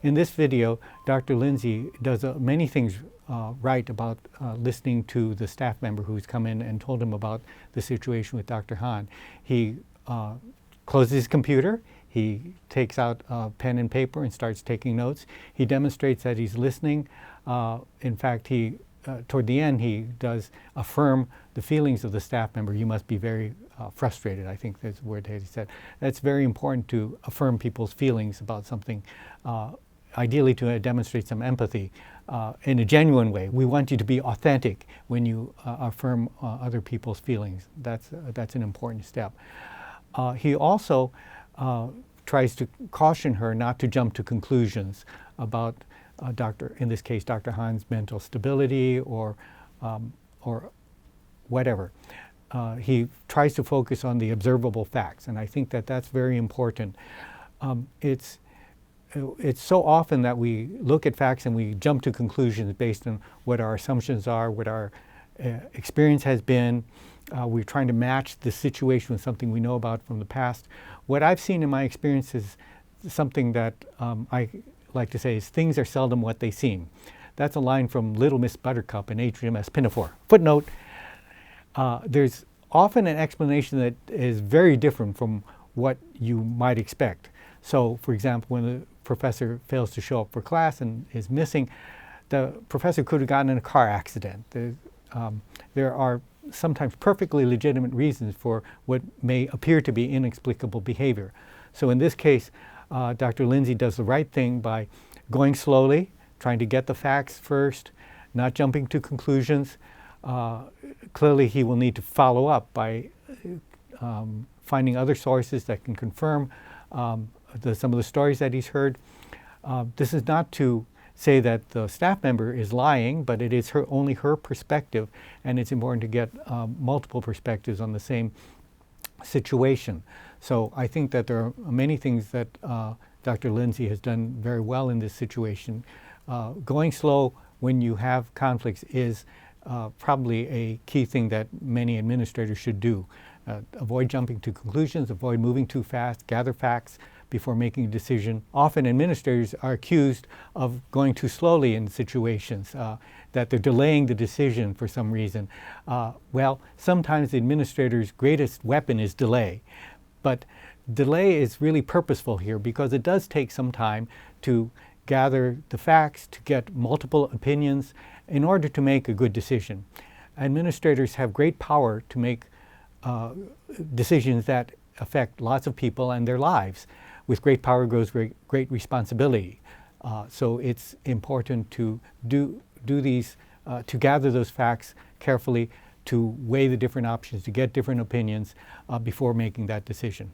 In this video, Dr. Lindsay does many things right about listening to the staff member who's come in and told him about the situation with Dr. Han. He closes his computer, he takes out pen and paper and starts taking notes. He demonstrates that he's listening. In fact, toward the end, he does affirm the feelings of the staff member. You must be very frustrated, I think that's the word that he said. That's very important, to affirm people's feelings about something, ideally to demonstrate some empathy in a genuine way. We want you to be authentic when you affirm other people's feelings. That's an important step. He also tries to caution her not to jump to conclusions about in this case, Dr. Han's mental stability or whatever. He tries to focus on the observable facts, and I think that that's very important. It's so often that we look at facts and we jump to conclusions based on what our assumptions are, what our experience has been. We're trying to match the situation with something we know about from the past. What I've seen in my experience is something that I like to say is, things are seldom what they seem. That's a line from Little Miss Buttercup in HMS Pinafore. Footnote, there's often an explanation that is very different from what you might expect. So, for example, when the professor fails to show up for class and is missing, the professor could have gotten in a car accident. There are sometimes perfectly legitimate reasons for what may appear to be inexplicable behavior. So in this case, Dr. Lindsay does the right thing by going slowly, trying to get the facts first, not jumping to conclusions. Clearly he will need to follow up by finding other sources that can confirm some of the stories that he's heard. This is not to say that the staff member is lying, but it is only her perspective, and it's important to get multiple perspectives on the same situation. So I think that there are many things that Dr. Lindsay has done very well in this situation. Going slow when you have conflicts is probably a key thing that many administrators should do. Avoid jumping to conclusions, avoid moving too fast, gather facts before making a decision. Often administrators are accused of going too slowly in situations, that they're delaying the decision for some reason. Well, sometimes the administrator's greatest weapon is delay. But delay is really purposeful here, because it does take some time to gather the facts, to get multiple opinions in order to make a good decision. Administrators have great power to make decisions that affect lots of people and their lives. With great power goes great responsibility. So it's important to do these, to gather those facts carefully, to weigh the different options, to get different opinions before making that decision.